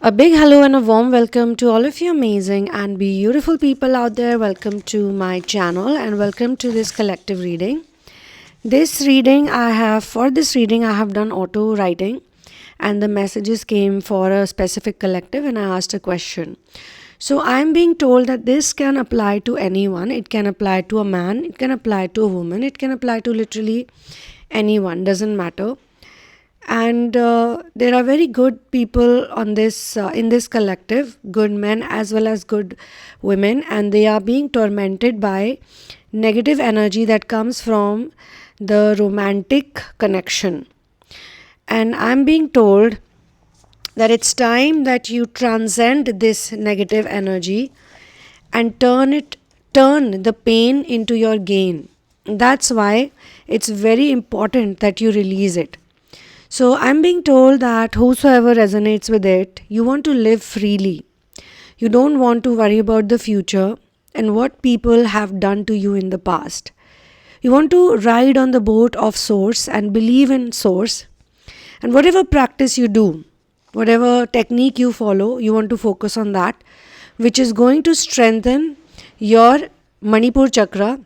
A big hello and a warm welcome to all of you amazing and beautiful people out there. Welcome to my channel and welcome to this collective reading. For this reading I have done auto writing, and the messages came for a specific collective and I asked a question. So I'm being told that this can apply to anyone. It can apply to a man, it can apply to a woman, it can apply to literally anyone, doesn't matter. And there are very good people on this in this collective, good men as well as good women, and they are being tormented by negative energy that comes from the romantic connection. And I'm being told that it's time that you transcend this negative energy and turn the pain into your gain. That's why it's very important that you release it. So I'm being told that whosoever resonates with it, you want to live freely. You don't want to worry about the future and what people have done to you in the past. You want to ride on the boat of Source and believe in Source. And whatever practice you do, whatever technique you follow, you want to focus on that, which is going to strengthen your Manipur chakra,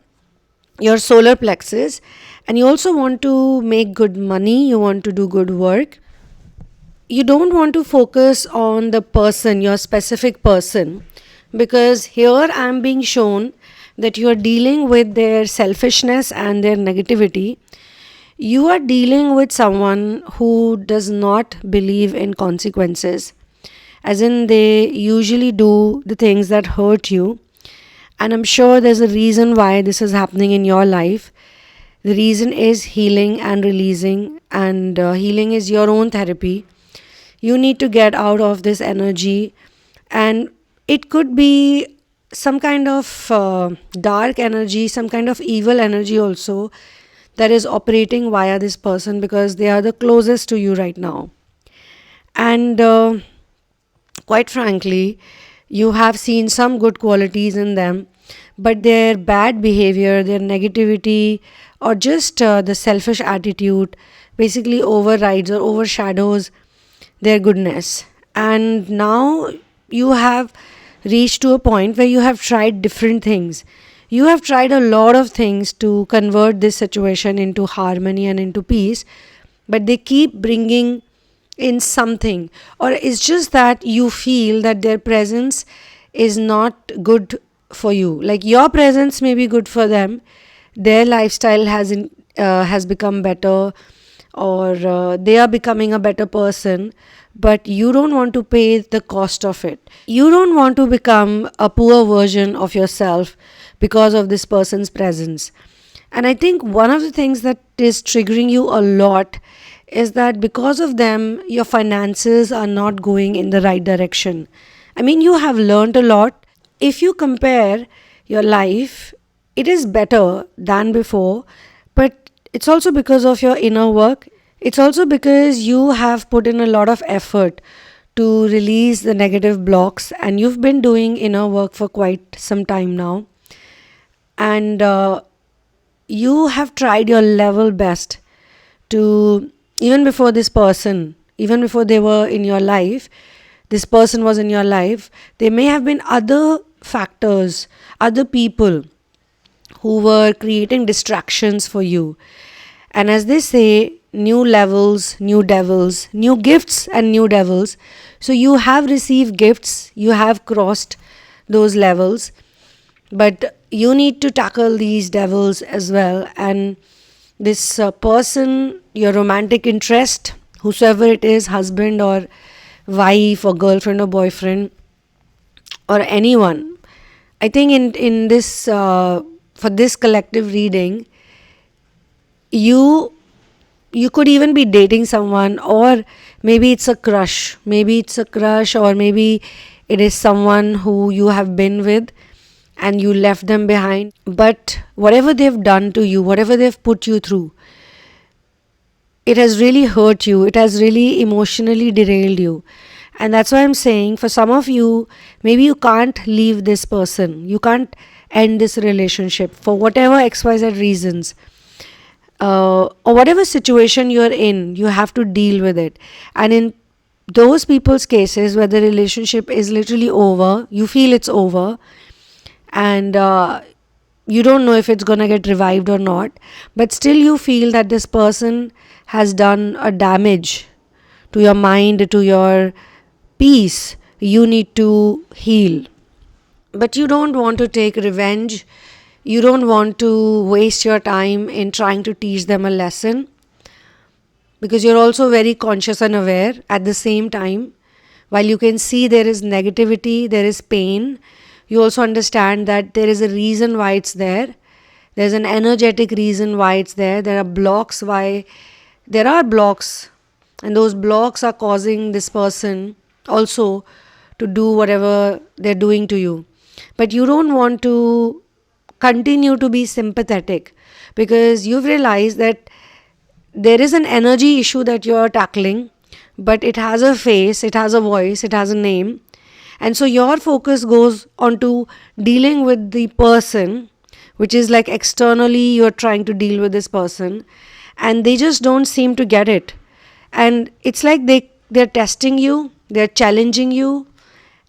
your solar plexus, and you also want to make good money, you want to do good work. You don't want to focus on the person, your specific person, because here I am being shown that you are dealing with their selfishness and their negativity. You are dealing with someone who does not believe in consequences, as in they usually do the things that hurt you. And I'm sure there's a reason why this is happening in your life. The reason is healing and releasing, and healing is your own therapy. You need to get out of this energy, and it could be some kind of dark energy, some kind of evil energy also that is operating via this person, because they are the closest to you right now. And quite frankly, you have seen some good qualities in them, but their bad behavior, their negativity, or just the selfish attitude basically overrides or overshadows their goodness. And now you have reached to a point where you have tried different things. You have tried a lot of things to convert this situation into harmony and into peace, but they keep bringing in something, or it's just that you feel that their presence is not good for you. Like your presence may be good for them, their lifestyle has become better, or they are becoming a better person, but you don't want to pay the cost of it. You don't want to become a poor version of yourself because of this person's presence. And I think one of the things that is triggering you a lot is that because of them, your finances are not going in the right direction. I mean, you have learned a lot. If you compare your life, it is better than before, but it's also because of your inner work. It's also because you have put in a lot of effort to release the negative blocks, and you've been doing inner work for quite some time now. And you have tried your level best to, even before this person, even before they were in your life, this person was in your life, there may have been other factors, other people who were creating distractions for you. And as they say, new levels, new devils, new gifts and new devils. So you have received gifts, you have crossed those levels, but you need to tackle these devils as well. And this person, your romantic interest, whosoever it is, husband or wife or girlfriend or boyfriend or anyone, I think in this for this collective reading, you could even be dating someone, or maybe it's a crush, or maybe it is someone who you have been with and you left them behind. But whatever they've done to you, whatever they've put you through, it has really hurt you, it has really emotionally derailed you. And that's why I'm saying, for some of you, maybe you can't leave this person, you can't end this relationship for whatever XYZ reasons, or whatever situation you're in, you have to deal with it. And in those people's cases where the relationship is literally over, you feel it's over, and you don't know if it's going to get revived or not, but still you feel that this person has done a damage to your mind, to your peace, you need to heal. But you don't want to take revenge. You don't want to waste your time in trying to teach them a lesson, because you're also very conscious and aware at the same time. While you can see there is negativity, there is pain, you also understand that there is a reason why it's there. There's an energetic reason why it's there. There are blocks why there are blocks, and those blocks are causing this person also to do whatever they're doing to you. But you don't want to continue to be sympathetic, because you've realized that there is an energy issue that you're tackling, but it has a face, it has a voice, it has a name. And so your focus goes on to dealing with the person, which is like externally you're trying to deal with this person, and they just don't seem to get it. And it's like they're testing you, they're challenging you,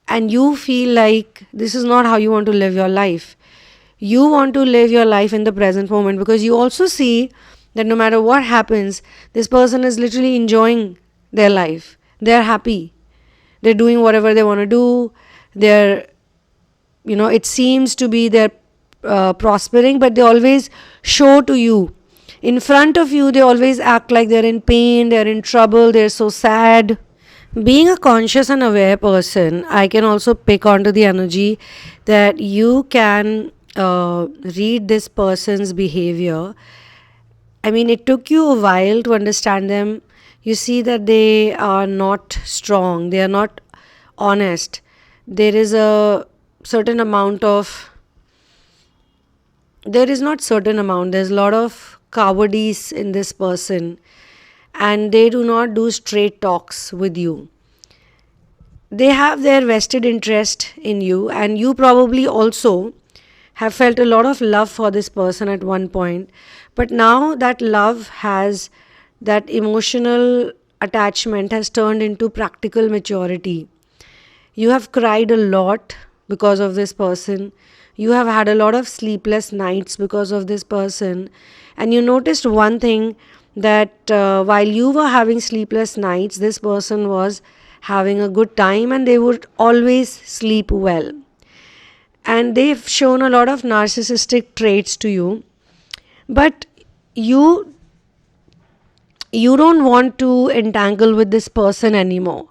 and you feel like this is not how you want to live your life. You want to live your life in the present moment, because you also see that no matter what happens, this person is literally enjoying their life. They're happy. They're doing whatever they want to do. They're, it seems to be they're prospering, but they always show to you. In front of you, they always act like they're in pain, they're in trouble, they're so sad. Being a conscious and aware person, I can also pick onto the energy that you can read this person's behavior. I mean, it took you a while to understand them. You see that they are not strong, they are not honest. There is a certain amount of, there's a lot of cowardice in this person, and they do not do straight talks with you. They have their vested interest in you, and you probably also have felt a lot of love for this person at one point, but now that love has, that emotional attachment has turned into practical maturity. You have cried a lot because of this person. You have had a lot of sleepless nights because of this person, and you noticed one thing, that while you were having sleepless nights, this person was having a good time, and they would always sleep well. And they've shown a lot of narcissistic traits to you, but you don't want to entangle with this person anymore.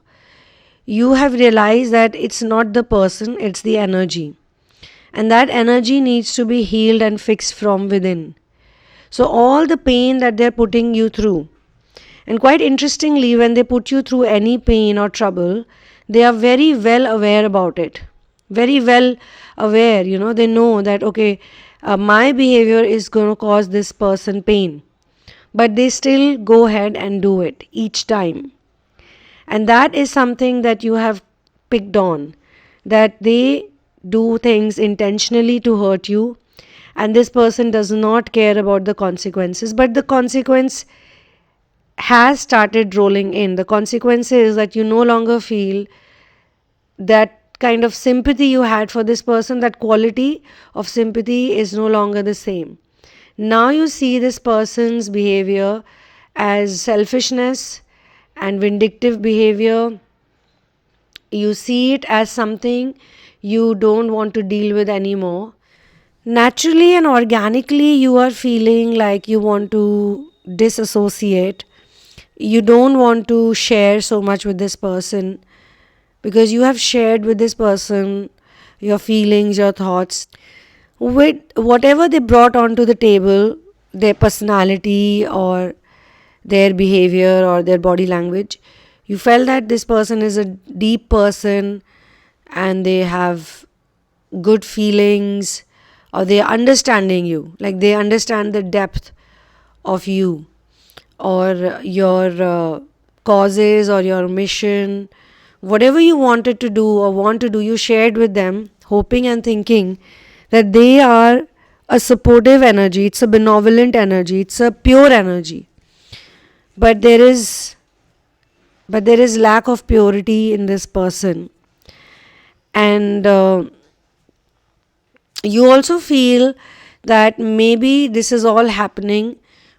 You have realized that it's not the person, it's the energy, and that energy needs to be healed and fixed from within. So all the pain that they're putting you through, and quite interestingly, when they put you through any pain or trouble, they are very well aware about it. Very well aware, they know that, okay, my behavior is going to cause this person pain. But they still go ahead and do it each time. And that is something that you have picked on, that they do things intentionally to hurt you, and this person does not care about the consequences, but the consequence has started rolling in. The consequence is that you no longer feel that kind of sympathy you had for this person. That quality of sympathy is no longer the same. Now you see this person's behavior as selfishness and vindictive behavior. You see it as something you don't want to deal with anymore. Naturally and organically, you are feeling like you want to disassociate. You don't want to share so much with this person, because you have shared with this person your feelings, your thoughts. With whatever they brought onto the table, their personality or their behavior or their body language, you felt that this person is a deep person and they have good feelings, or they are understanding you, like they understand the depth of you or your causes or your mission. Whatever you wanted to do or want to do, you shared with them, hoping and thinking that they are a supportive energy, it's a benevolent energy, it's a pure energy. But there is but there is lack of purity in this person. And you also feel that maybe this is all happening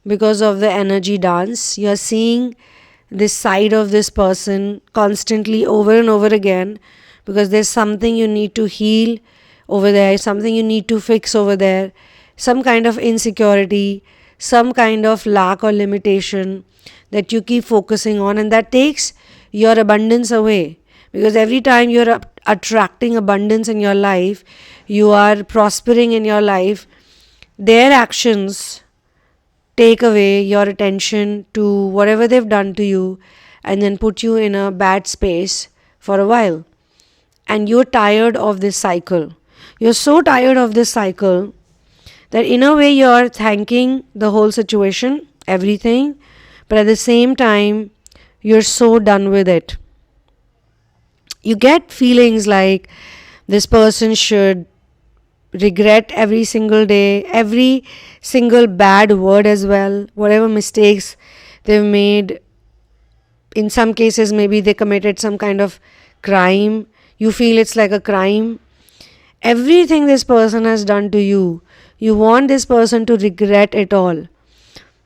because of the energy dance. You're seeing this side of this person constantly over and over again, because there's something you need to heal over there, something you need to fix over there, some kind of insecurity, some kind of lack or limitation that you keep focusing on, and that takes your abundance away. Because every time you're attracting abundance in your life, you are prospering in your life, their actions take away your attention to whatever they've done to you and then put you in a bad space for a while. And you're tired of this cycle. You're so tired of this cycle that in a way you're thanking the whole situation, everything, but at the same time you're so done with it. You get feelings like this person should regret every single day, every single bad word as well, whatever mistakes they've made. In some cases, maybe they committed some kind of crime. You feel it's like a crime. Everything this person has done to you, you want this person to regret it all.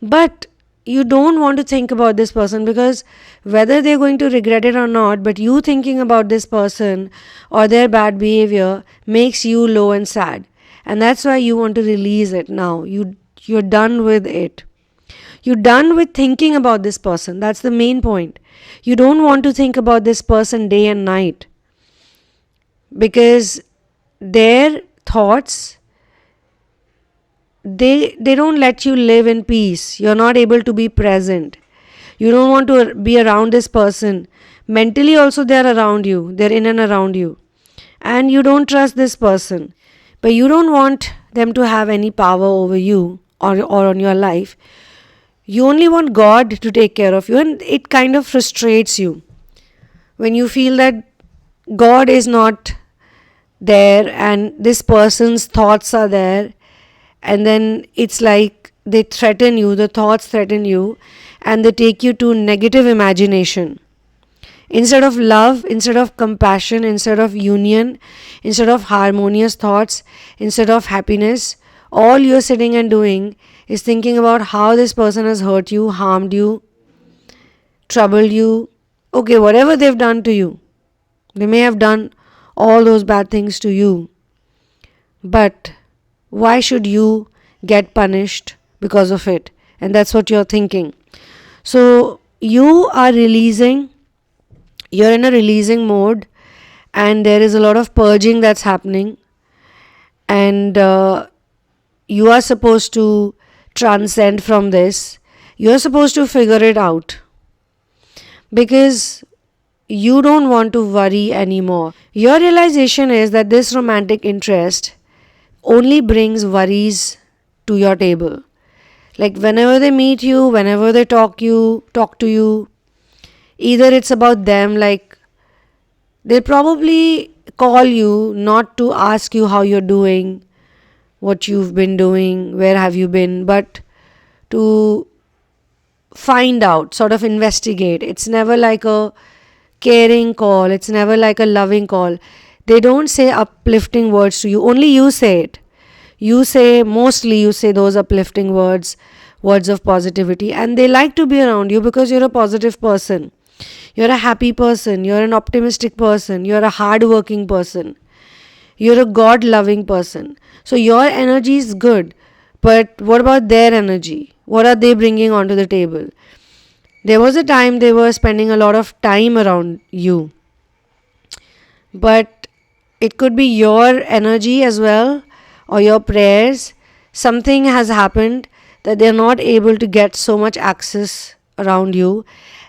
But you don't want to think about this person, because whether they're going to regret it or not, but you thinking about this person or their bad behavior makes you low and sad. And that's why you want to release it now. You're done with it. You're done with thinking about this person. That's the main point. You don't want to think about this person day and night, because their thoughts, they don't let you live in peace. You're not able to be present. You don't want to be around this person. Mentally also they're around you. They're in and around you. And you don't trust this person. But you don't want them to have any power over you or on your life. You only want God to take care of you. And it kind of frustrates you when you feel that God is not there and this person's thoughts are there. And then it's like they threaten you, the thoughts threaten you, and they take you to negative imagination. Instead of love, instead of compassion, instead of union, instead of harmonious thoughts, instead of happiness, all you're sitting and doing is thinking about how this person has hurt you, harmed you, troubled you. Okay, whatever they've done to you, they may have done all those bad things to you. But why should you get punished because of it? And that's what you're thinking. So you are releasing, you're in a releasing mode, and there is a lot of purging that's happening. And you are supposed to transcend from this. You're supposed to figure it out, because you don't want to worry anymore. Your realization is that this romantic interest only brings worries to your table. Like whenever they meet you, whenever they talk to you, either it's about them, like they'll probably call you not to ask you how you're doing, what you've been doing, where have you been, but to find out, sort of investigate. It's never like a caring call, it's never like a loving call. They don't say uplifting words to you, only you say it. You say those uplifting words, words of positivity, and they like to be around you because you're a positive person. You're a happy person, you're an optimistic person, you're a hard-working person, you're a God-loving person. So your energy is good, but what about their energy? What are they bringing onto the table? There was a time they were spending a lot of time around you, but it could be your energy as well, or your prayers. Something has happened that they're not able to get so much access around you.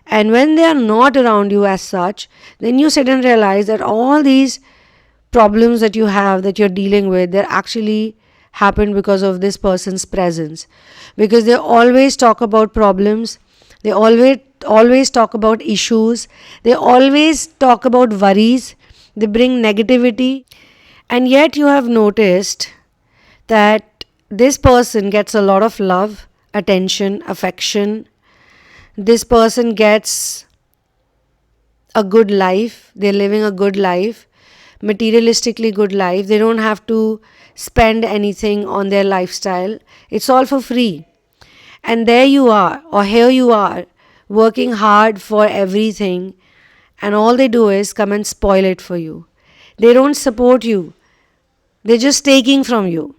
And when they are not around you as such, then you sit and realize that all these problems that you have, that you're dealing with, they're actually happened because of this person's presence. Because they always talk about problems, they always talk about issues, they always talk about worries, they bring negativity. And yet you have noticed that this person gets a lot of love, attention, affection. This person gets a good life. They're living a good life, materialistically good life. They don't have to spend anything on their lifestyle. It's all for free. And there you are, or here you are, working hard for everything, and all they do is come and spoil it for you. They don't support you. They're just taking from you.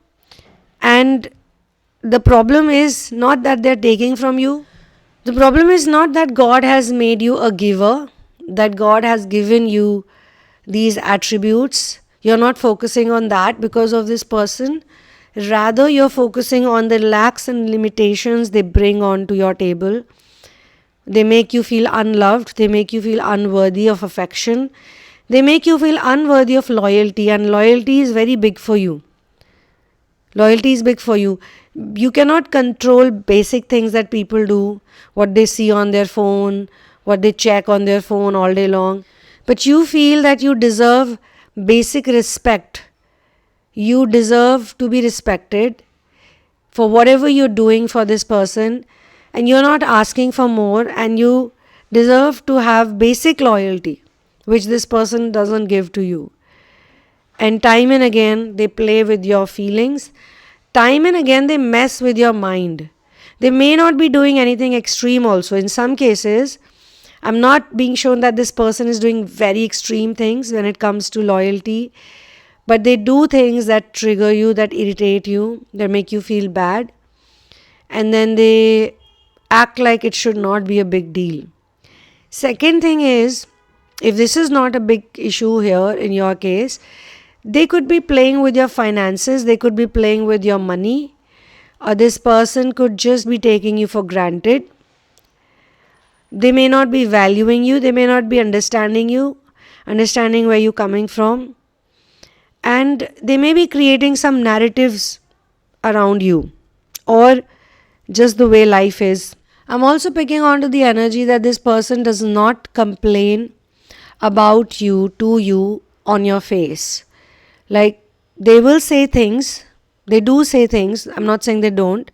And the problem is not that they're taking from you. The problem is not that God has made you a giver, that God has given you these attributes. You're not focusing on that because of this person. Rather, you're focusing on the lacks and limitations they bring onto your table. They make you feel unloved. They make you feel unworthy of affection. They make you feel unworthy of loyalty. And loyalty is very big for you. Loyalty is big for you. You cannot control basic things that people do, what they see on their phone, what they check on their phone all day long. But you feel that you deserve basic respect. You deserve to be respected for whatever you're doing for this person, and you're not asking for more, and you deserve to have basic loyalty, which this person doesn't give to you. And time and again, they play with your feelings. Time and again, they mess with your mind. They may not be doing anything extreme also. In some cases, I'm not being shown that this person is doing very extreme things when it comes to loyalty, but they do things that trigger you, that irritate you, that make you feel bad. And then they act like it should not be a big deal. Second thing is, if this is not a big issue here in your case, they could be playing with your finances, they could be playing with your money, or this person could just be taking you for granted. They may not be valuing you, they may not be understanding you, understanding where you're coming from, and they may be creating some narratives around you, or just the way life is. I'm also picking onto the energy that this person does not complain about you to you on your face. Like, they will say things, they do say things, I'm not saying they don't,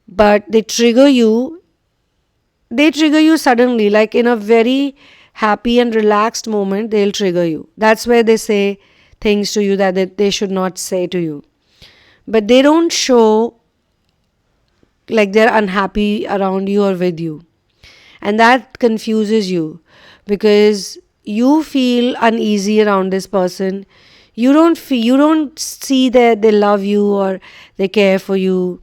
but they trigger you suddenly, like in a very happy and relaxed moment, they'll trigger you. That's where they say things to you that they should not say to you. But they don't show like they're unhappy around you or with you. And that confuses you because you feel uneasy around this person. You don't see that they love you or they care for you.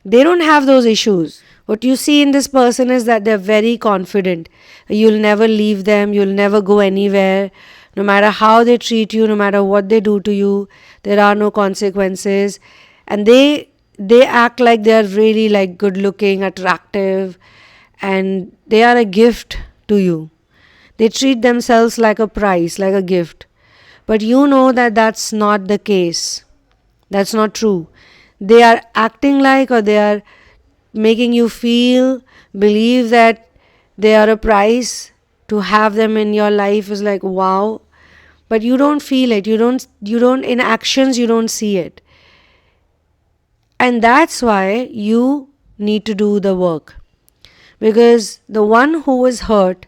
They don't have those issues. What you see in this person is that they're very confident. You'll never leave them. You'll never go anywhere. No matter how they treat you, no matter what they do to you, there are no consequences. And they act like they're really like good looking, attractive, and they are a gift to you. They treat themselves like a prize, like a gift. But you know that that's not the case. That's not true. They are acting like, or they are making you believe that they are a prize. To have them in your life is like wow. But you don't feel it. You don't in actions you don't see it. And that's why you need to do the work. Because the one who is hurt,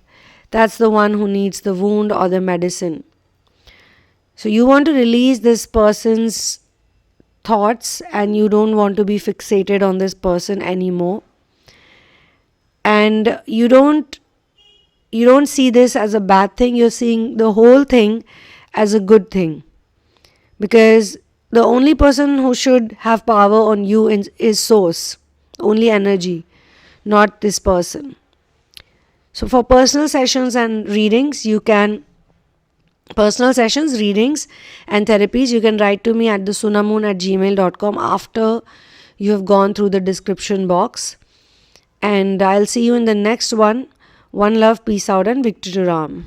that's the one who needs the wound or the medicine. So you want to release this person's thoughts and you don't want to be fixated on this person anymore. And you don't see this as a bad thing. You're seeing the whole thing as a good thing. Because the only person who should have power on you is source, only energy, not this person. So for personal sessions and readings, personal sessions, readings and therapies, you can write to me at the sunamoon@gmail.com after you have gone through the description box. And I'll see you in the next one. One love, peace out, and Victory to Ram.